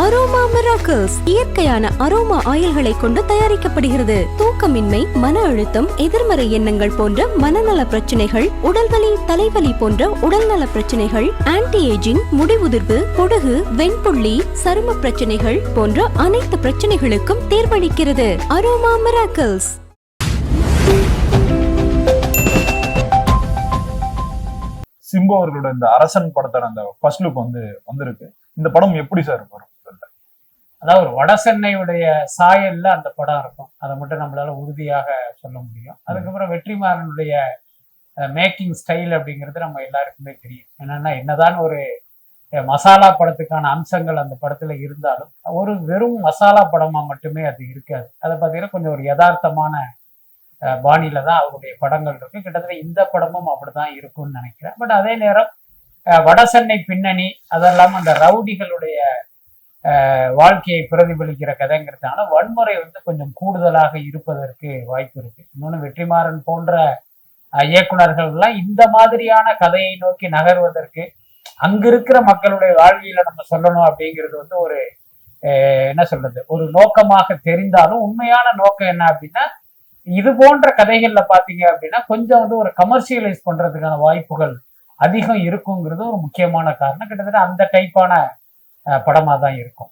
Aroma miracles இயற்கையான aroma ஆயில்களை கொண்டு தயாரிக்கப்படுகிறது. தூக்கமின்மை, மன அழுத்தம், எதிர்மறை எண்ணங்கள் போன்ற மனநல பிரச்சனைகள், உடல்வலி, தலைவலி போன்ற உடல்நல பிரச்சனைகள், ஆன்டி ஏஜிங், முடிவுதிர்வு, பொடுகு, வெண்புள்ளி, சரும பிரச்சனைகள் போன்ற அனைத்து பிரச்சனைகளுக்கும் தீர்வளிக்கிறது. Aroma miracles. சிம்பு அவர்களோட இந்த அரசன் படத்தோட அந்த ஃபர்ஸ்ட் லுக் வந்திருக்கு. இந்த படம் எப்படி சார் வரும்? அதாவது ஒரு வட சென்னையுடைய சாயல்ல அந்த படம் இருக்கும். அதை மட்டும் நம்மளால உறுதியாக சொல்ல முடியும். அதுக்கப்புறம் வெற்றிமாறனுடைய மேக்கிங் ஸ்டைல் அப்படிங்கிறது நம்ம எல்லாருக்குமே தெரியும். என்னன்னா, என்னதான் ஒரு மசாலா படத்துக்கான அம்சங்கள் அந்த படத்துல இருந்தாலும் ஒரு வெறும் மசாலா படமா மட்டுமே அது இருக்காது. அதை பார்த்தீங்கன்னா கொஞ்சம் ஒரு யதார்த்தமான பாணியில தான் அவருடைய படங்கள் இருக்கு. கிட்டத்தட்ட இந்த படமும் அப்படிதான் இருக்கும்னு நினைக்கிறேன். பட் அதே நேரம் வட சென்னை பின்னணி, அதெல்லாம் அந்த ரவுடிகளுடைய வாழ்க்கையை பிரதிபலிக்கிற கதைங்கிறதுனால வன்முறை கொஞ்சம் கூடுதலாக இருப்பதற்கு வாய்ப்பு இருக்கு. இன்னொன்று, வெற்றிமாறன் போன்ற இயக்குநர்கள் எல்லாம் இந்த மாதிரியான கதையை நோக்கி நகர்வதற்கு அங்க இருக்கிற மக்களுடைய வாழ்வியல நம்ம சொல்லணும் அப்படிங்கிறது ஒரு என்ன சொல்றது, ஒரு நோக்கமாக தெரிந்தாலும் உண்மையான நோக்கம் என்ன அப்படின்னா, இது போன்ற கதைகள்ல பாத்தீங்க அப்படின்னா கொஞ்சம் ஒரு கமர்ஷியலைஸ் பண்றதுக்கான வாய்ப்புகள் அதிகம் இருக்குங்கிறது ஒரு முக்கியமான காரணம். கிட்டத்தட்ட அந்த டைப்பான படமா தான் இருக்கும்.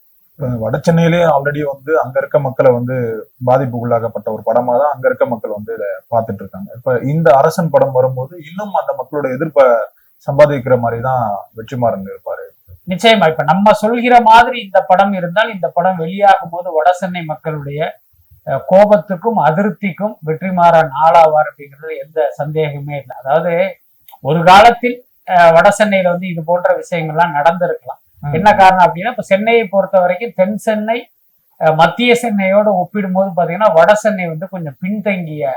வட சென்னையிலேயே ஆல்ரெடி அங்க இருக்க மக்களை பாதிப்புக்குள்ளாகப்பட்ட ஒரு படமா தான் அங்க இருக்க மக்கள் இதை பார்த்துட்டு இருக்காங்க. இப்ப இந்த அரசன் படம் வரும்போது இன்னும் அந்த மக்களோட எதிர்ப்பை சம்பாதிக்கிற மாதிரி தான் வெற்றிமாறன் இருப்பாரு. நிச்சயமா. இப்ப நம்ம சொல்கிற மாதிரி இந்த படம் இருந்தால் இந்த படம் வெளியாகும் போது வட சென்னை மக்களுடைய கோபத்துக்கும் அதிருப்திக்கும் வெற்றிமாறன் ஆளாவார் அப்படிங்கிறது எந்த சந்தேகமே இல்லை. அதாவது ஒரு காலத்தில் வட சென்னையில இது போன்ற விஷயங்கள்லாம் நடந்திருக்கலாம். என்ன காரணம் அப்படின்னா, இப்ப சென்னையை பொறுத்த வரைக்கும் தென் சென்னை மத்திய சென்னையோட ஒப்பிடும் போது பாத்தீங்கன்னா வட சென்னை கொஞ்சம் பின்தங்கிய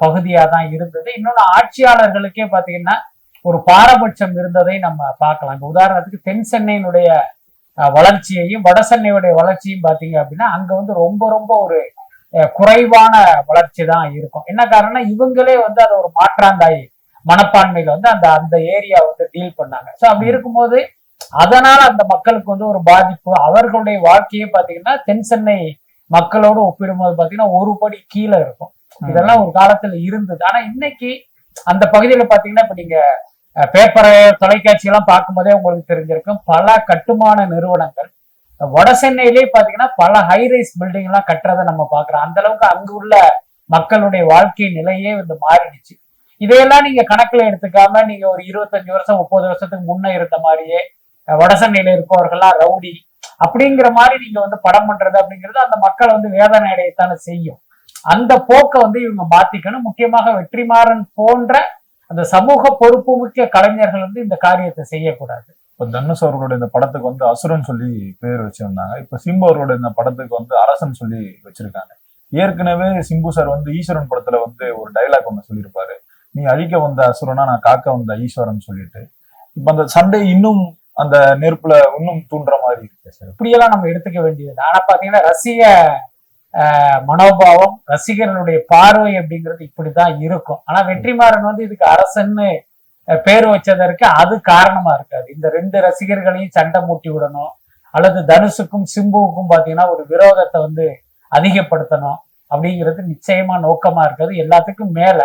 பகுதியா தான் இருந்தது. இன்னொன்னு, ஆட்சியாளர்களுக்கே பாத்தீங்கன்னா ஒரு பாரபட்சம் இருந்ததை நம்ம பார்க்கலாம். இப்ப உதாரணத்துக்கு தென் சென்னையினுடைய வளர்ச்சியையும் வட சென்னையுடைய வளர்ச்சியும் பாத்தீங்க அப்படின்னா அங்க ரொம்ப ரொம்ப ஒரு குறைவான வளர்ச்சி தான் இருக்கும். என்ன காரணம்னா, இவங்களே அதை ஒரு மாற்றாந்தாய் மனப்பான்மையில அந்த ஏரியா டீல் பண்ணாங்க. ஸோ அப்படி இருக்கும்போது அதனால அந்த மக்களுக்கு ஒரு பாதிப்பு, அவர்களுடைய வாழ்க்கையே பாத்தீங்கன்னா தென் சென்னை மக்களோடு ஒப்பிடும்போது பாத்தீங்கன்னா ஒரு படி கீழே இருக்கும். இதெல்லாம் ஒரு காலத்துல இருந்தது. ஆனா இன்னைக்கு அந்த பகுதியில பாத்தீங்கன்னா, இப்ப நீங்க பேப்பரை, தொலைக்காட்சி எல்லாம் பார்க்கும்போதே உங்களுக்கு தெரிஞ்சிருக்கும், பல கட்டுமான நிறுவனங்கள் வட சென்னையிலேயே பாத்தீங்கன்னா பல ஹைரைஸ் பில்டிங் எல்லாம் கட்டுறதை நம்ம பாக்குறோம். அந்த அளவுக்கு அங்கு உள்ள மக்களுடைய வாழ்க்கை நிலையே மாறிடுச்சு. இதையெல்லாம் நீங்க கணக்குல எடுத்துக்காம நீங்க ஒரு 25 வருஷம் 30 வருஷத்துக்கு முன்ன இருந்த மாதிரியே வட சென்னையில இருப்பவர்கள்லாம் ரவுடி அப்படிங்கிற மாதிரி நீங்க படம் பண்றது அப்படிங்கிறது அந்த மக்கள் வேதனை அடையத்தானே செய்யும். அந்த போக்கை இவங்க மாத்திக்கணும். முக்கியமாக வெற்றிமாறன் போன்ற அந்த சமூக பொறுப்பு முக்கிய கலைஞர்கள் இந்த காரியத்தை செய்யக்கூடாது. இப்ப தனுஷ் அவர்களோட இந்த படத்துக்கு அசுரன் சொல்லி பேர் வச்சிருந்தாங்க. இப்ப சிம்பு அவரோட இந்த படத்துக்கு அரசன் சொல்லி வச்சிருக்காங்க. ஏற்கனவே சிம்பு சார் ஈஸ்வரன் படத்துல ஒரு டைலாக் சொல்லியிருப்பாரு, நீ அழிக்க வந்த அசுரனா நான் காக்க வந்த ஈஸ்வரன் சொல்லிட்டு. இப்ப அந்த சண்டை இன்னும் அந்த நெருப்புல இன்னும் தூண்டுற மாதிரி இருக்கு சார். இப்படியெல்லாம் நம்ம எடுத்துக்க வேண்டியது. ஆனா பாத்தீங்கன்னா ரசிக மனோபாவம், ரசிகர்களுடைய பார்வை அப்படிங்கிறது இப்படிதான் இருக்கும். ஆனா வெற்றிமாறன் இதுக்கு அரசன்னு பேர் வச்சதற்கு அது காரணமா இருக்காது. இந்த 2 ரசிகர்களையும் சண்டை மூட்டி விடணும், அல்லது தனுஷுக்கும் சிம்புவுக்கும் பாத்தீங்கன்னா ஒரு விரோதத்தை அதிகப்படுத்தணும் அப்படிங்கிறது நிச்சயமா நோக்கமா இருக்காது. எல்லாத்துக்கும் மேல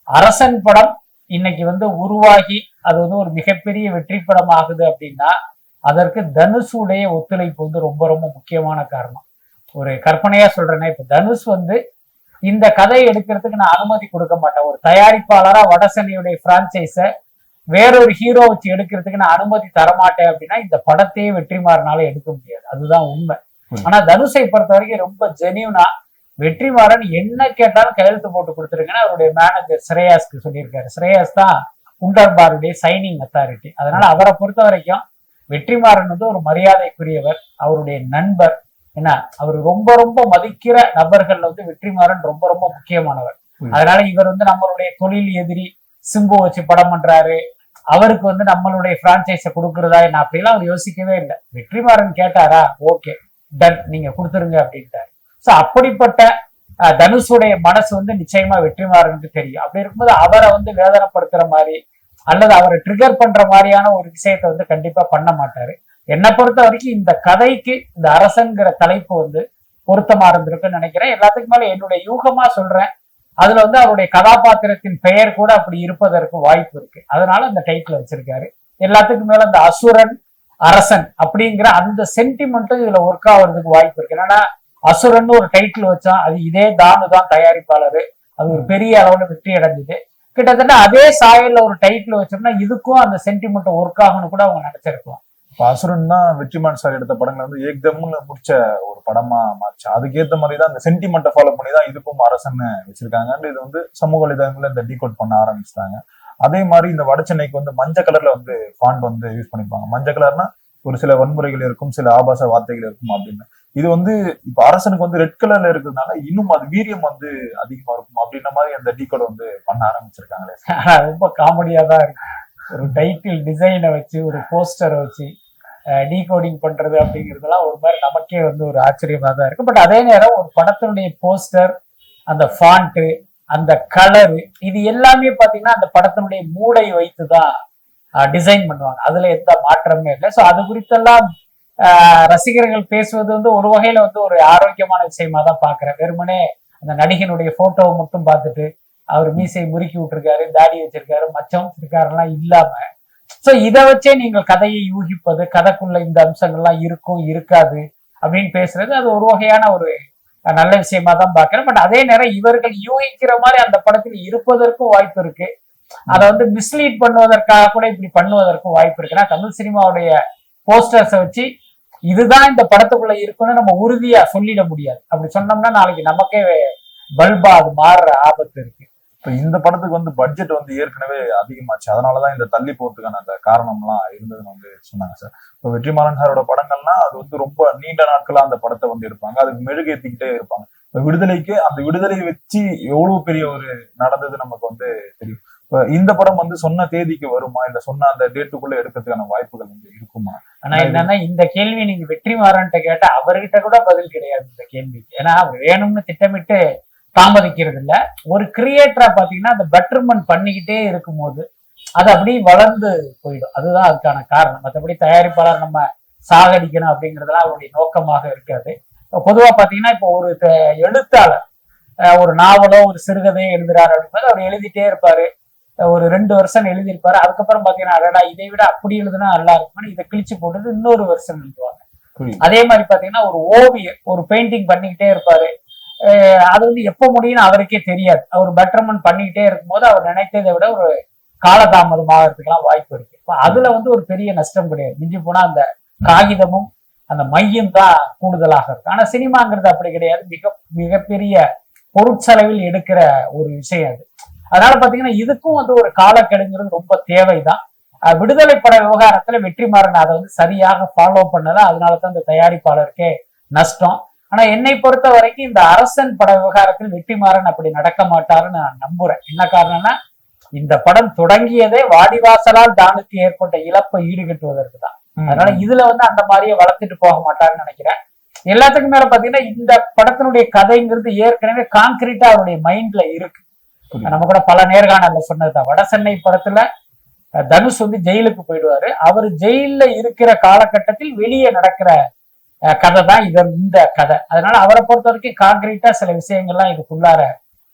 அரசன் படம் இன்னைக்கு உருவாகி அது ஒரு மிகப்பெரிய வெற்றி படம் ஆகுது அப்படின்னா அதற்கு தனுஷுடைய ஒத்துழைப்பு ரொம்ப ரொம்ப முக்கியமான காரணம். ஒரு கற்பனையா சொல்றேன்னா, இப்ப தனுஷ் இந்த கதையை எடுக்கிறதுக்கு நான் அனுமதி கொடுக்க மாட்டேன். ஒரு தயாரிப்பாளரா வட சென்னையுடைய பிரான்சைஸ வேறொரு ஹீரோ வச்சு எடுக்கிறதுக்கு நான் அனுமதி தரமாட்டேன் அப்படின்னா இந்த படத்தையே வெற்றிமாறனால எடுக்க முடியாது. அதுதான் உண்மை. ஆனா தனுஷை பொறுத்த வரைக்கும் ரொம்ப ஜெனியூனா வெற்றிமாறன் என்ன கேட்டாலும் கையெழுத்து போட்டு கொடுத்துருங்கன்னா அவருடைய மேனேஜர் ஸ்ரேயாஸ்க்கு சொல்லியிருக்காரு. ஸ்ரேயாஸ் தான் உண்டர்பாருடைய சைனிங் அத்தாரிட்டி. அதனால அவரை பொறுத்த வரைக்கும் வெற்றிமாறன் ஒரு மரியாதைக்குரியவர், அவருடைய நண்பர். என்ன, அவர் ரொம்ப ரொம்ப மதிக்கிற நபர்கள் வெற்றிமாறன் ரொம்ப ரொம்ப முக்கியமானவர். அதனால இவர் நம்மளுடைய தொழில் எதிரி சிம்பு வச்சு படம் பண்றாரு, அவருக்கு நம்மளுடைய பிரான்சைஸை கொடுக்கறதா என்ன அப்படிலாம் அவர் யோசிக்கவே இல்லை. வெற்றிமாறன் கேட்டாரா, ஓகே டன், நீங்க கொடுத்துருங்க அப்படின்ட்டாரு. சோ அப்படிப்பட்ட தனுஷுடைய மனசு நிச்சயமா வெற்றிமாறனுக்கு தெரியும். அப்படி இருக்கும்போது அவரை வேதனைப்படுத்துற மாதிரி அல்லது அவரை ட்ரிகர் பண்ற மாதிரியான ஒரு விஷயத்த கண்டிப்பா பண்ண மாட்டாரு. என்னை பொறுத்த வரைக்கும் இந்த கதைக்கு இந்த அரசன்கிற தலைப்பு வந்து பொருத்தமா இருந்திருக்குன்னு நினைக்கிறேன். எல்லாத்துக்கும் மேல என்னுடைய யூகமா சொல்றேன், அதுல வந்து அவருடைய கதாபாத்திரத்தின் பெயர் கூட அப்படி இருப்பதற்கு வாய்ப்பு இருக்கு. அதனால அந்த டைட்டில் வச்சிருக்காரு. எல்லாத்துக்கும் மேல அந்த அசுரன் அரசன் அப்படிங்கிற அந்த சென்டிமெண்ட்டும் இதுல ஒர்க் ஆகுறதுக்கு வாய்ப்பு இருக்கு. என்னன்னா அசுரன் ஒரு டைட்டில் வச்சா அது இதே தானு தான் தயாரிப்பாளர், அது ஒரு பெரிய அளவுல வெற்றி அடைஞ்சது. கிட்டத்தட்ட அதே சாயல்ல ஒரு டைட்டில் வச்சோம்னா இதுக்கும் அந்த சென்டிமெண்ட் ஒர்க் ஆகும்னு கூட அவங்க நினைச்சிருக்கலாம். அசுரன் தான் வெற்றிமாறன் சார் எடுத்த படங்களை வந்து ஏக்தம்னு முடிச்ச ஒரு படமா மாறிச்சு. அதுக்கேற்ற மாதிரிதான் அந்த சென்டிமெண்ட்டை ஃபாலோ பண்ணி தான் இதுக்கும் அரசன் வச்சிருக்காங்க. இது வந்து சமூக வலைதளங்கள்ல இந்த டீகோட் பண்ண ஆரம்பிச்சிட்டாங்க. அதே மாதிரி இந்த வட சென்னைக்கு வந்து மஞ்சள் கலர்ல வந்து ஃபாண்ட் வந்து யூஸ் பண்ணிப்பாங்க. மஞ்சள் கலர்னா ஒரு சில வன்முறைகள் இருக்கும், சில ஆபாச வார்த்தைகள் இருக்கும் அப்படின்னு. இது வந்து இப்ப அரசனுக்கு வந்து ரெட் கலர்ல இருக்கிறதுனால இன்னும் அது வீரியம் வந்து அதிகமா இருக்கும் அப்படின்ற மாதிரி அந்த டீகோட் வந்து பண்ண ஆரம்பிச்சிருக்காங்களே. ரொம்ப காமெடியா தான் இருக்கு. ஒரு டைட்டில் டிசைனை வச்சு ஒரு போஸ்டரை வச்சு டீகோடிங் பண்றது அப்படிங்கிறதுலாம் ஒரு மாதிரி நமக்கே வந்து ஒரு ஆச்சரியமா தான் இருக்கு. பட் அதே நேரம் ஒரு படத்தினுடைய போஸ்டர், அந்த ஃபாண்ட், அந்த கலர், இது எல்லாமே பாத்தீங்கன்னா அந்த படத்தினுடைய மூடை வைத்துதான் டிசைன் பண்ணுவாங்க. அதுல எந்த மாற்றமே இல்லை. ஸோ அது குறித்தெல்லாம் ரசிகர்கள் பேசுவது வந்து ஒரு வகையில வந்து ஒரு ஆரோக்கியமான விஷயமா தான் பாக்குறேன். வெறுமனே அந்த நடிகனுடைய போட்டோவை மட்டும் பார்த்துட்டு அவர் மீசையை முறுக்கி விட்டுருக்காரு, தாடி வச்சிருக்காரு, மச்சம் வச்சிருக்காருலாம் இல்லாம, சோ இதை வச்சே நீங்கள் கதையை யூகிப்பது, கதைக்குள்ள இந்த அம்சங்கள்லாம் இருக்கும் இருக்காது அப்படின்னு பேசுறது அது ஒரு வகையான ஒரு நல்ல விஷயமா தான் பாக்குறேன். பட் அதே நேரம் இவர்கள் யூகிக்கிற மாதிரி அந்த படத்தில் இருப்பதற்கும் வாய்ப்பு இருக்கு. அதை வந்து மிஸ்லீட் பண்ணுவதற்காக கூட இப்படி பண்ணுவதற்கும் வாய்ப்பு இருக்குன்னா தமிழ் சினிமாவுடைய போஸ்டர்ஸை வச்சு இதுதான் இந்த படத்துக்குள்ள இருக்குன்னு நம்ம உறுதியா சொல்லிட முடியாது. அப்படி சொன்னோம்னா நாளைக்கு நமக்கே பல்பா அது மாறுற ஆபத்து இருக்கு. இப்ப இந்த படத்துக்கு வந்து பட்ஜெட் வந்து ஏற்கனவே அதிகமாச்சு, அதனாலதான் இந்த தள்ளி போறதுக்கான அந்த காரணம்லாம் இருந்ததுன்னு வந்து சொன்னாங்க சார். இப்ப வெற்றிமாறன் சாரோட படங்கள்னா அது வந்து ரொம்ப நீண்ட நாட்களா அந்த படத்தை வந்து எடுப்பாங்க, அதுக்கு மெழுகேத்திக்கிட்டே இருப்பாங்க. இப்ப விடுதலைக்கு அந்த விடுதலையை வச்சு எவ்வளவு பெரிய ஒரு நடந்தது நமக்கு வந்து தெரியும். இப்ப இந்த படம் வந்து சொன்ன தேதிக்கு வருமா, இல்ல சொன்ன அந்த டேட்டுக்குள்ள எடுக்கிறதுக்கான வாய்ப்புகள் வந்து இருக்குமா? ஆனா என்னன்னா இந்த கேள்வி நீங்க வெற்றிமாறன்ட்ட கேட்டா அவர்கிட்ட கூட பதில் கிடையாது இந்த கேள்விக்கு. ஏன்னா அவர் வேணும்னு திட்டமிட்டு தாமதிக்கிறது இல்ல. ஒரு கிரியேட்டரா பாத்தீங்கன்னா அந்த பெட்டர்மெண்ட் பண்ணிக்கிட்டே இருக்கும் போது அது அப்படியே வளர்ந்து போயிடும். அதுதான் அதுக்கான காரணம். மற்றபடி தயாரிப்பாளர் நம்ம சாகடிக்கணும் அப்படிங்கறதெல்லாம் அவருடைய நோக்கமாக இருக்காது. பொதுவா பாத்தீங்கன்னா இப்போ ஒரு எழுத்தாளர் ஒரு நாவலோ ஒரு சிறுகதையோ எழுதுறாரு அப்படின்றது அவர் எழுதிட்டே இருப்பாரு. ஒரு 2 வருஷம் எழுதியிருப்பாரு. அதுக்கப்புறம் பாத்தீங்கன்னா அடடா இதை விட அப்படி எழுதுனா நல்லா இருக்கும்னு இதை கிழிச்சு போட்டுட்டு இன்னொரு வருஷம் எழுதுவாங்க. அதே மாதிரி பாத்தீங்கன்னா ஒரு ஓவியர் ஒரு பெயிண்டிங் பண்ணிக்கிட்டே இருப்பாரு. அது வந்து எப்ப முடியும்னு அவருக்கே தெரியாது. அவர் பெட்டர்மெண்ட் பண்ணிக்கிட்டே இருக்கும்போது அவர் நினைத்ததை விட ஒரு காலதாமதம் ஆகிறதுக்கெல்லாம் வாய்ப்பு இருக்கு. அதுல வந்து ஒரு பெரிய நஷ்டம் கிடையாது. மிஞ்சி போனா அந்த காகிதமும் அந்த மையம் தான் கூடுதலாக இருக்கு. ஆனா சினிமாங்கிறது அப்படி கிடையாது. மிகப்பெரிய பொருட்செலவில் எடுக்கிற ஒரு விஷயம் அது. அதனால பாத்தீங்கன்னா இதுக்கும் வந்து ஒரு காலக்கெடுங்கிறது ரொம்ப தேவைதான். விடுதலை பட விவகாரத்துல வெற்றிமாறன் அதை வந்து சரியாக ஃபாலோ பண்ணல. அதனாலதான் இந்த தயாரிப்பாளருக்கே நஷ்டம். ஆனா என்னை பொறுத்த வரைக்கும் இந்த அரசன் பட விவகாரத்தில் வெற்றிமாறன் அப்படி நடக்க மாட்டாருன்னு நான் நம்புறேன். என்ன காரணம்னா இந்த படம் தொடங்கியதே வாடிவாசலால் தானுக்கு ஏற்பட்ட இழப்பை ஈடுகட்டுவதற்கு தான். அதனால இதுல வந்து அந்த மாதிரியே வளர்த்துட்டு போக மாட்டாருன்னு நினைக்கிறேன். எல்லாத்துக்கும் மேல பாத்தீங்கன்னா இந்த படத்தினுடைய கதைங்கிறது ஏற்கனவே கான்கிரீட்டா அவருடைய மைண்ட்ல இருக்கு. நம்ம கூட பல நேர்காணல்ல சொன்னதுதான். வட சென்னை படத்துல தனுஷ் வந்து ஜெயிலுக்கு போயிடுவாரு. அவர் ஜெயில இருக்கிற காலகட்டத்தில் வெளியே நடக்கிற கதை தான் இந்த கதை. அதனால அவரை பொறுத்த வரைக்கும் கான்கிரீட்டா சில விஷயங்கள்லாம் இதுக்குள்ளார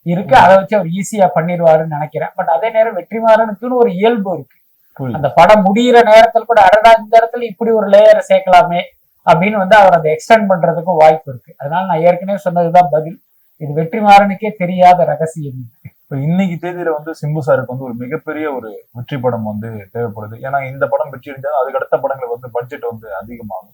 இருக்கு. அதை வச்சு அவர் ஈஸியா பண்ணிடுவாருன்னு நினைக்கிறேன். பட் அதே நேரம் வெற்றிமாறனுக்குன்னு ஒரு இயல்பு இருக்கு. அந்த படம் முடிகிற நேரத்தில் கூட அடடா இந்த இடத்துல இப்படி ஒரு லேயரை சேர்க்கலாமே அப்படின்னு வந்து அவர் அதை எக்ஸ்டெண்ட் பண்றதுக்கும் வாய்ப்பு இருக்கு. அதனால நான் ஏற்கனவே சொன்னதுதான் பதில். இது வெற்றிமாறனுக்கே தெரியாத ரகசியம். இப்ப இன்னைக்கு தேதியில வந்து சிம்பு சாருக்கு வந்து ஒரு மிகப்பெரிய ஒரு வெற்றி படம் வந்து தேவைப்படுது. ஏன்னா இந்த படம் வெற்றி அடைஞ்சாலும் அதுக்கு அடுத்த படங்கள் வந்து பட்ஜெட் வந்து அதிகமாகும்.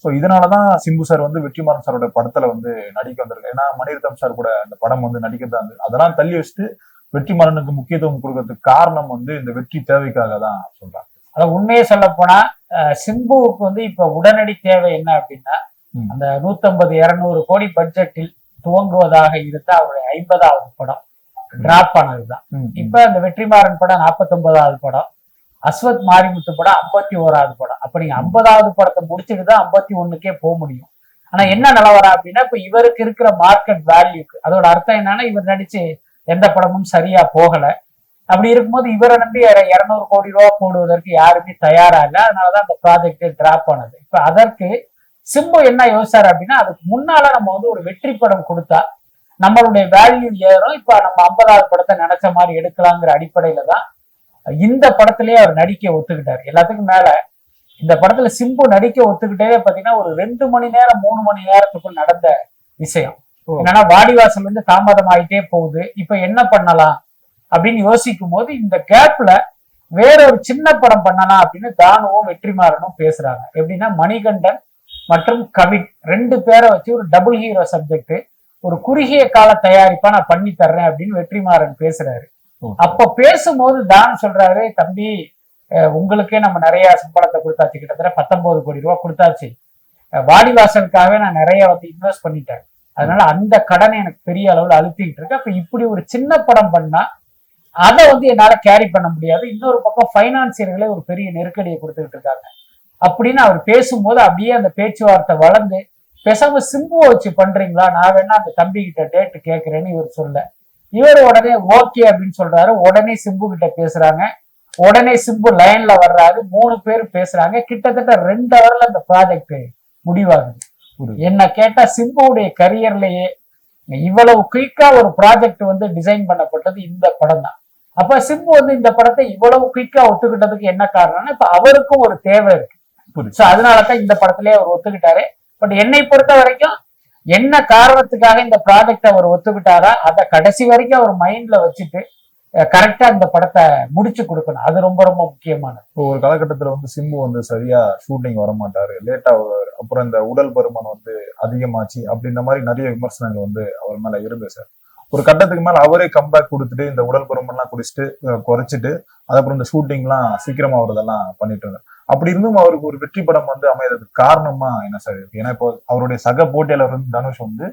ஸோ இதனாலதான் சிம்பு சார் வந்து வெற்றிமாறன் சாரோட படத்துல வந்து நடிக்க வந்திருக்கு. ஏன்னா மணிரத்னம் சார் கூட அந்த படம் வந்து நடிக்கிறதா இருந்து அதெல்லாம் தள்ளி வச்சுட்டு வெற்றிமாறனுக்கு முக்கியத்துவம் கொடுக்கறதுக்கு காரணம் வந்து இந்த வெற்றி தேவைக்காக தான் சொல்றாங்க. அதான் உண்மையை சொல்ல போனா சிம்புவுக்கு வந்து இப்ப உடனடி தேவை என்ன அப்படின்னா அந்த 150-200 கோடி பட்ஜெட்டில் துவங்குவதாக இருந்த அவருடைய 50வது படம் டிராப் ஆனதுதான். இப்ப அந்த வெற்றிமாறன் படம் 49வது படம், அஸ்வத் மாரிமுத்து படம் 51வது படம். அப்ப நீங்க 50வது படத்தை முடிச்சுட்டுதான் 51க்கே போக முடியும். ஆனா என்ன நிலவரம் அப்படின்னா இப்ப இவருக்கு இருக்கிற மார்க்கெட் வேல்யூக்கு அதோட அர்த்தம் என்னன்னா இவர் நடிச்சு எந்த படமும் சரியா போகல. அப்படி இருக்கும்போது இவரை நம்பி 200 கோடி ரூபாய் போடுவதற்கு யாருமே தயாரா இல்லை. அதனாலதான் அந்த ப்ராஜெக்ட் டிராப் ஆனது. இப்ப அதற்கு சிம்பு என்ன யோசிச்சாரு அப்படின்னா, அதுக்கு முன்னால நம்ம வந்து ஒரு வெற்றி படம் கொடுத்தா நம்மளுடைய வேல்யூ ஏறும், இப்ப நம்ம 50வது படத்தை நினைச்ச மாதிரி எடுக்கலாங்கிற அடிப்படையில தான் இந்த படத்திலேயே அவர் நடிக்க ஒத்துக்கிட்டாரு. எல்லாத்துக்கும் மேல இந்த படத்துல சிம்பு நடிக்க ஒத்துக்கிட்டே பாத்தீங்கன்னா ஒரு 2 மணி நேரம் 3 மணி நேரத்துக்குள் நடந்த விஷயம். என்னன்னா வாடிவாசல் வந்து தாமதம் ஆயிட்டே போகுது, இப்ப என்ன பண்ணலாம் அப்படின்னு யோசிக்கும் போது இந்த கேப்ல வேற ஒரு சின்ன படம் பண்ணலாம் அப்படின்னு தானுவும் வெற்றிமாறனும் பேசுறாங்க. எப்படின்னா மணிகண்டன் மற்றும் கவின் 2 பேரை வச்சு ஒரு டபுள் ஹீரோ சப்ஜெக்ட் ஒரு குறுகிய கால தயாரிப்பா நான் பண்ணி தர்றேன் அப்படின்னு வெற்றிமாறன் பேசுறாரு. அப்ப பேசும்போது தான் சொல்றாரு, தம்பி உங்களுக்கே நம்ம நிறைய சம்பளத்தை கொடுத்தாச்சு, கிட்டத்தட்ட 19 கோடி ரூபாய் கொடுத்தாச்சு, வாடிவாசலுக்காகவே நான் நிறைய வந்து இன்வெஸ்ட் பண்ணிட்டேன், அதனால அந்த கடனை எனக்கு பெரிய அளவுல அழுத்திக்கிட்டு இருக்கு. அப்ப இப்படி ஒரு சின்ன படம் பண்ணா அதை வந்து என்னால கேரி பண்ண முடியாது, இன்னொரு பக்கம் பைனான்சியர்களே ஒரு பெரிய நெருக்கடியை கொடுத்துக்கிட்டு இருக்காங்க அப்படின்னு அவர் பேசும்போது அப்படியே அந்த பேச்சுவார்த்தை வளர்ந்து பேசாம சிம்புவை வச்சு பண்றீங்களா, நான் வேணா அந்த தம்பி கிட்ட டேட் கேட்கிறேன்னு இவர் சொல்ல, இவர் உடனே ஓகே அப்படின்னு சொல்றாரு. உடனே சிம்பு கிட்ட பேசுறாங்க, உடனே சிம்பு லைன்ல வர்றாரு, 3 பேர் பேசுறாங்க. கிட்டத்தட்ட 2 ஹவர்ல அந்த ப்ராஜெக்ட் முடிவாகுது. என்ன கேட்டா சிம்புடைய கரியர்லயே இவ்வளவு குயிக்கா ஒரு ப்ராஜெக்ட் வந்து டிசைன் பண்ணப்பட்டது இந்த படம் தான். அப்ப சிம்பு வந்து இந்த படத்தை இவ்வளவு குயிக்கா ஒத்துக்கிட்டதுக்கு என்ன காரணம்னா, இப்ப அவருக்கும் ஒரு தேவை இருக்கு. அதனாலதான் இந்த படத்திலேயே அவர் ஒத்துக்கிட்டாரு. பட் என்னை பொறுத்த வரைக்கும் என்ன காரணத்துக்காக இந்த ப்ராஜெக்ட் அவர் ஒத்துக்கிட்டாரா அதை கடைசி வரைக்கும் அவர் மைண்ட்ல வச்சுட்டு கரெக்டா இந்த படத்தை முடிச்சு கொடுக்கணும், அது ரொம்ப ரொம்ப முக்கியமானது. ஒரு காலகட்டத்துல வந்து சிம்பு வந்து சரியா ஷூட்டிங் வர மாட்டாரு, லேட்டா வருவாரு, அப்புறம் இந்த உடல் பருமன் வந்து அதிகமாச்சு அப்படின்ற மாதிரி நிறைய விமர்சனங்கள் வந்து அவர் மேல இருந்தது சார். ஒரு கட்டத்துக்கு மேல அவரே கம்பேக் கொடுத்துட்டு இந்த உடல் பருமன் எல்லாம் குடிச்சிட்டு குறைச்சிட்டு அதுக்கப்புறம் இந்த ஷூட்டிங் எல்லாம் சீக்கிரமா அவரதெல்லாம் பண்ணிட்டு இருந்தார். அப்படி இருந்தும் அவருக்கு ஒரு வெற்றி படம் வந்து அமையறதுக்கு காரணமா என்ன சார் இருக்கு? ஏன்னா இப்போ அவருடைய சக போட்டியாளர் வந்து தனுஷ் வந்து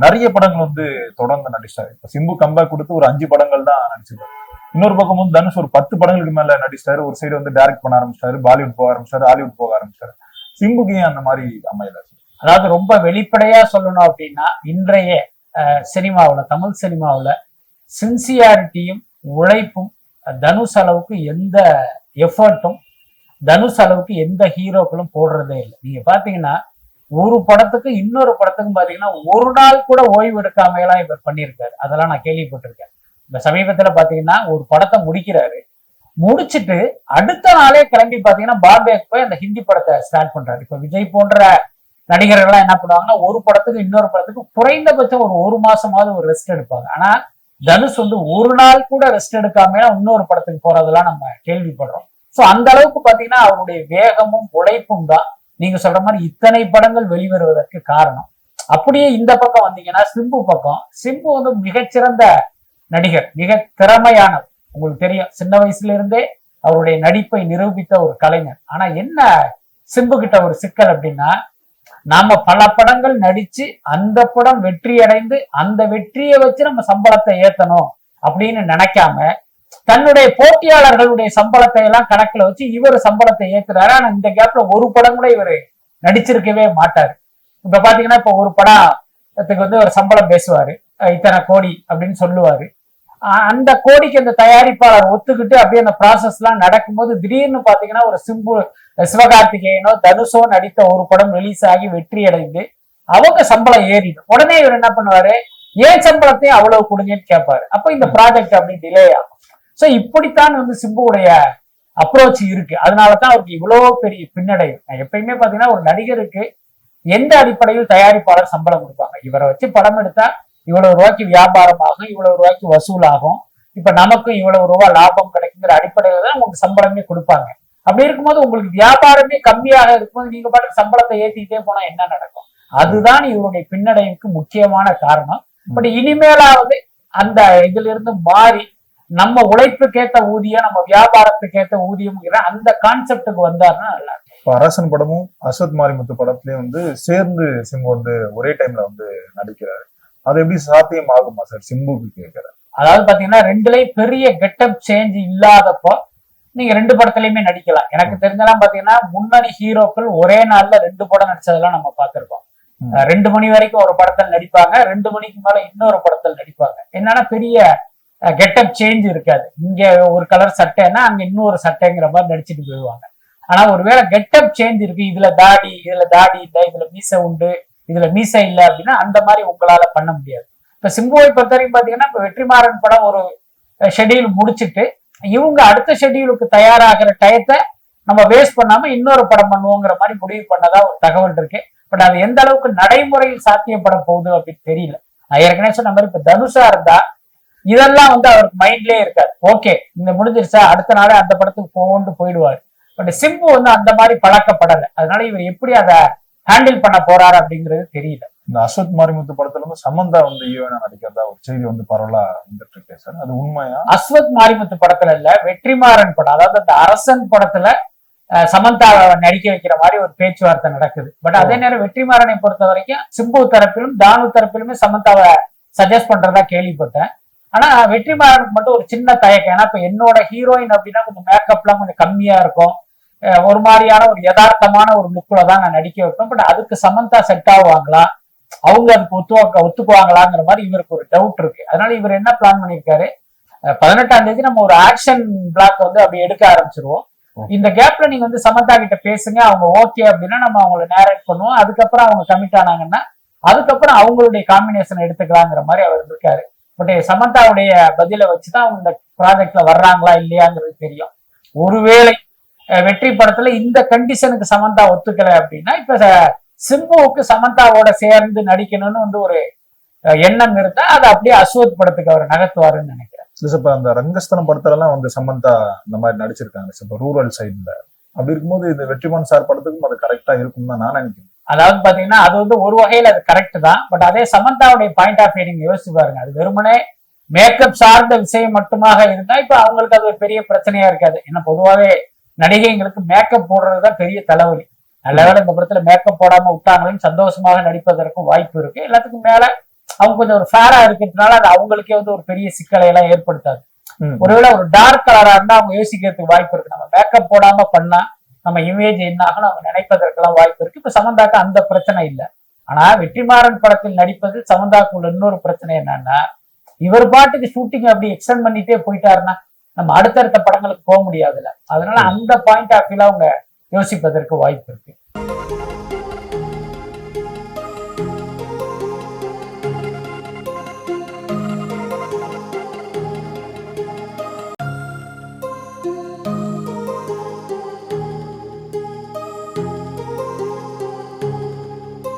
நிறைய படங்கள் வந்து தொடர்ந்து நடிச்சாரு. இப்ப சிம்பு கம்பேக் கொடுத்து ஒரு 5 படங்கள் தான் நடிச்சிருக்காரு. இன்னொரு பக்கம் வந்து தனுஷ் ஒரு 10 படங்களுக்கு மேல நடிச்சிட்டாரு. ஒரு சைடு வந்து டைரக்ட் பண்ண ஆரம்பிச்சாரு, பாலிவுட் போக ஆரம்பிச்சாரு, ஹாலிவுட் போக ஆரம்பிச்சாரு. சிம்புக்கு ஏன் அந்த மாதிரி அமையல? அதாவது ரொம்ப வெளிப்படையா சொல்லணும் அப்படின்னா இன்றைய சினிமாவுல, தமிழ் சினிமாவுல சின்சியாரிட்டியும் உழைப்பும் தனுஷ் அளவுக்கு எந்த எஃபர்ட்டும் தனுஷ் அளவுக்கு எந்த ஹீரோக்களும் போடுறதே இல்லை. நீங்க பாத்தீங்கன்னா ஒரு படத்துக்கு இன்னொரு படத்துக்கும் பாத்தீங்கன்னா ஒரு நாள் கூட ஓய்வு எடுக்காம எல்லாம் இவர் பண்ணியிருக்காரு. அதெல்லாம் நான் கேள்விப்பட்டிருக்கேன். இந்த சமீபத்துல பாத்தீங்கன்னா ஒரு படத்தை முடிக்கிறாரு, முடிச்சுட்டு அடுத்த நாளே கிளம்பி பாத்தீங்கன்னா பாம்பேக்கு போய் அந்த ஹிந்தி படத்தை ஸ்டார்ட் பண்றாரு. இப்ப விஜய் போன்ற நடிகர்கள்லாம் என்ன பண்ணுவாங்கன்னா ஒரு படத்துக்கு இன்னொரு படத்துக்கு குறைந்தபட்சம் ஒரு மாசமாவது ஒரு ரெஸ்ட் எடுப்பாங்க. ஆனா தனுஷ் வந்து ஒரு நாள் கூட ரெஸ்ட் எடுக்காம இன்னொரு படத்துக்கு போறதெல்லாம் நம்ம கேள்விப்படுறோம். சோ அந்த அளவுக்கு பாத்தீங்கன்னா அவருடைய வேகமும் உழைப்பும் தான் நீங்க சொல்ற மாதிரி இத்தனை படங்கள் வெளிவருவதற்கு காரணம். அப்படியே இந்த பக்கம் வந்தீங்கன்னா சிம்பு பக்கம், சிம்பு வந்து மிகச்சிறந்த நடிகர், மிக திறமையானவர். உங்களுக்கு தெரியும், சின்ன வயசுல இருந்தே அவருடைய நடிப்பை நிரூபித்த ஒரு கலைஞர். ஆனா என்ன சிம்பு கிட்ட ஒரு சிக்கல் அப்படின்னா, நாம பல படங்கள் நடிச்சு அந்த படம் வெற்றி அடைந்து அந்த வெற்றியை வச்சு நம்ம சம்பளத்தை ஏத்தணும் அப்படின்னு நினைக்காம தன்னுடைய போட்டியாளர்களுடைய சம்பளத்தை எல்லாம் கணக்குல வச்சு இவர் சம்பளத்தை ஏத்துறாரு. ஆனா இந்த கேப்ல ஒரு படம் கூட இவர் நடிச்சிருக்கவே மாட்டாரு. இப்ப பாத்தீங்கன்னா இப்ப ஒரு படத்துக்கு வந்து ஒரு சம்பளம் பேசுவாரு, இத்தனை கோடி அப்படின்னு சொல்லுவாரு. அந்த கோடிக்கு அந்த தயாரிப்பாளர் ஒத்துக்கிட்டு அப்படியே அந்த ப்ராசஸ் எல்லாம் நடக்கும்போது திடீர்னு பாத்தீங்கன்னா ஒரு சிவகார்த்திகேயனோ தனுஷோ நடித்த ஒரு படம் ரிலீஸ் ஆகி வெற்றி அடைந்து அவங்க சம்பளம் ஏறிடும். உடனே இவர் என்ன பண்ணுவாரு, ஏன் சம்பளத்தையும் அவ்வளவு கொடுங்கன்னு கேட்பாரு. அப்ப இந்த ப்ராஜெக்ட் அப்படி டிலே ஆகும். சோ இப்படித்தான் வந்து சிம்புவுடைய அப்ரோச் இருக்கு. அதனாலதான் அவருக்கு இவ்வளவு பெரிய பின்னடைவு. எப்பயுமே பாத்தீங்கன்னா ஒரு நடிகருக்கு எந்த அடிப்படையில் தயாரிப்பாளர் சம்பளம் கொடுப்பாங்க, இவரை வச்சு படம் எடுத்தா இவ்வளவு ரூபாய்க்கு வியாபாரம் ஆகும், இவ்வளவு ரூபாய்க்கு வசூல் ஆகும், இப்ப நமக்கும் இவ்வளவு ரூபாய் லாபம் கிடைக்குங்கிற அடிப்படையில தான் உங்களுக்கு சம்பளமே கொடுப்பாங்க. அப்படி இருக்கும்போது உங்களுக்கு வியாபாரமே கம்மியாக இருக்கும்போது நீங்க பாட்டு சம்பளத்தை ஏத்திக்கிட்டே போனா என்ன நடக்கும்? அதுதான் இவருடைய பின்னடைவுக்கு முக்கியமான காரணம். பட் இனிமேலாவது அந்த இதுல இருந்து மாறி நம்ம உழைப்புக்கேத்த ஊதியம், நம்ம வியாபாரத்துக்கேத்த ஊதியம்ங்கிற அந்த கான்செப்டுக்கு வந்தாருன்னா நல்லா இருக்கும். இப்போ அரசன் படமும் அசத் மாரிமுத்து படத்துலயும் வந்து சேர்ந்து சிம்பு வந்து ஒரே டைம்ல வந்து நடிக்கிறாரு. அது எப்படி சாத்தியம் ஆகுமா சார் சிம்புக்கு கேட்கிறேன்? அதாவது பாத்தீங்கன்னா ரெண்டுலயும் பெரிய கெட்டப் சேஞ்ச் இல்லாதப்போ நீங்க 2 படத்துலயுமே நடிக்கலாம். எனக்கு தெரிஞ்செல்லாம் பாத்தீங்கன்னா முன்னணி ஹீரோக்கள் ஒரே நாள்ல 2 படம் நடிச்சதெல்லாம் நம்ம பார்த்திருக்கோம். 2 மணி வரைக்கும் ஒரு படத்தில் நடிப்பாங்க, 2 மணிக்கு மேல இன்னொரு படத்தில் நடிப்பாங்க. என்னன்னா பெரிய கெட்டப் சேஞ்ச் இருக்காது. இங்க ஒரு கலர் சட்டைன்னா அங்க இன்னொரு சட்டைங்கிற மாதிரி நடிச்சுட்டு போயிடுவாங்க. ஆனா ஒருவேளை கெட்டப் சேஞ்ச் இருக்கு, இதுல தாடி இல்லை, இதுல மீசை உண்டு, இதுல மீசை இல்லை அப்படின்னா அந்த மாதிரி உங்களால பண்ண முடியாது. இப்ப சிம்புவை பொறுத்த வரைக்கும் பாத்தீங்கன்னா இப்ப வெற்றிமாறன் படம் ஒரு ஷெட்யூல் முடிச்சுட்டு இவங்க அடுத்த ஷெட்யூலுக்கு தயாராகிற டயத்தை நம்ம வேஸ்ட் பண்ணாம இன்னொரு படம் பண்ணுவோங்கிற மாதிரி முடிவு பண்ணதா ஒரு தகவல் இருக்கு. பட் அது எந்த அளவுக்கு நடைமுறையில் சாத்தியப்பட போகுது அப்படின்னு தெரியல. நான் ஏற்கனவே சொன்ன மாதிரி இப்ப தனுஷா இருந்தா இதெல்லாம் வந்து அவருக்கு மைண்ட்லயே இருக்காது. ஓகே இந்த முடிஞ்சிருச்சா அடுத்த நாளே அந்த படத்துக்கு போகணும்னு போயிடுவாரு. பட் சிம்பு வந்து அந்த மாதிரி பழக்கப்படலை. அதனால இவர் எப்படி அதை ஹேண்டில் பண்ண போறாரு அப்படிங்கிறது தெரியல. இந்த அஸ்வத் மாரிமுத்து படத்துல வந்து சமந்தா வந்து ஹீரோயினா நடிக்கிறதா ஒரு செய்தி வந்து பரவலா வந்துட்டு இருக்கு சார், அது உண்மையா? அஸ்வத் மாரிமுத்து படத்துல இல்ல, வெற்றிமாறன் படம், அதாவது அந்த அரசன் படத்துல சமந்தாவை நடிக்க வைக்கிற மாதிரி ஒரு பேச்சுவார்த்தை நடக்குது. பட் அதே நேரம் வெற்றிமாறனை பொறுத்த வரைக்கும் சிம்பு தரப்பிலும் தானு தரப்பிலுமே சமந்தாவை சஜஸ்ட் பண்றதா கேள்விப்பட்டேன். ஆனா வெற்றிமாறனுக்கு மட்டும் ஒரு சின்ன தயக்கம். ஏன்னா இப்ப என்னோட ஹீரோயின் அப்படின்னா கொஞ்சம் மேக்கப்லாம் கொஞ்சம் கம்மியா இருக்கும், ஒரு மாதிரியான ஒரு யதார்த்தமான ஒரு லுக்ல தான் நான் நடிக்க வைப்பேன். பட் அதுக்கு சமந்தா செட் ஆகுவாங்களா, அவங்க அதுக்கு ஒத்துக்குவாங்களாங்கிற மாதிரி இவருக்கு ஒரு டவுட் இருக்கு. அதனால இவர் என்ன பிளான் பண்ணிருக்காரு, 18ஆம் தேதி நம்ம ஒரு ஆக்ஷன் பிளாக் வந்து அப்படி எடுக்க ஆரம்பிச்சிருவோம். இந்த கேப்ல நீங்க வந்து சமந்தா கிட்ட பேசுங்க, அவங்க ஓகே அப்படின்னா நம்ம அவங்களை நேரேட் பண்ணுவோம். அதுக்கப்புறம் அவங்க கமிட் ஆனாங்கன்னா அதுக்கப்புறம் அவங்களுடைய காம்பினேஷன் எடுத்துக்கலாங்கிற மாதிரி அவர் இருக்காரு. பட் சமந்தாவுடைய பதில வச்சுதான் அவங்க இந்த ப்ராஜெக்ட்ல வர்றாங்களா இல்லையாங்கிறது தெரியும். ஒருவேளை வெற்றி படத்துல இந்த கண்டிஷனுக்கு சமந்தா ஒத்துக்கல அப்படின்னா இப்ப சிம்புவுக்கு சமந்தாவோட சேர்ந்து நடிக்கணும்னு வந்து ஒரு எண்ணம் இருந்தா அதை அப்படியே அஸ்வத் படத்துக்கு அவர் நகர்த்துவாருன்னு நினைக்கிறேன். இப்ப அந்த ரங்கஸ்தலம் படத்துல எல்லாம் வந்து சமந்தா இந்த மாதிரி நடிச்சிருக்காங்க இப்ப ரூரல் சைட்ல. அப்படி இருக்கும்போது இந்த வெற்றிமாறன் சார் படத்துக்கும் அது கரெக்டா இருக்கும் தான் நான் நினைக்கிறேன். அதாவது பாத்தீங்கன்னா அது வந்து ஒரு வகையில அது கரெக்ட் தான். பட் அதே சமந்தாவுடைய பாயிண்ட் ஆஃப் வியூ நீங்க யோசிச்சு பாருங்க, அது வெறுமனே மேக்கப் சார்ந்த விஷயம் மட்டுமாக இருந்தா இப்ப அவங்களுக்கு அது ஒரு பெரிய பிரச்சனையா இருக்காது. ஏன்னா பொதுவாகவே நடிகைங்களுக்கு மேக்கப் போடுறதுதான் பெரிய தலைவலி. நல்ல வேளை இந்த படத்துல மேக்கப் போடாம விட்டாங்கன்னு சந்தோஷமாக நடிப்பதற்கும் வாய்ப்பு இருக்கு. எல்லாத்துக்கும் மேல அவங்க கொஞ்சம் ஒரு ஃபேரா இருக்கிறதுனால அது அவங்களுக்கே வந்து ஒரு பெரிய சிக்கலை எல்லாம் ஏற்படுத்தாது. ஒருவேளை ஒரு டார்க் கலரா இருந்தா அவங்க யோசிக்கிறதுக்கு வாய்ப்பு இருக்கு, நம்ம மேக்கப் போடாம பண்ணா நம்ம இமேஜ் என்ன ஆகும் அவங்க நினைப்பதற்கெல்லாம் வாய்ப்பு இருக்கு. இப்ப சமந்தாக்கு அந்த பிரச்சனை இல்லை. ஆனா வெற்றிமாறன் படத்தில் நடிப்பது சமந்தாக்கு உள்ள இன்னொரு பிரச்சனை என்னன்னா, இவர் பாட்டுக்கு ஷூட்டிங் அப்படி எக்ஸ்டெண்ட் பண்ணிட்டே போயிட்டாருன்னா நம்ம அடுத்தடுத்த படங்களுக்கு போக முடியாதுல்ல. அதனால அந்த பாயிண்ட் ஆஃப் வியூல அவங்க யோசிப்பதற்கு வாய்ப்பு இருக்கு.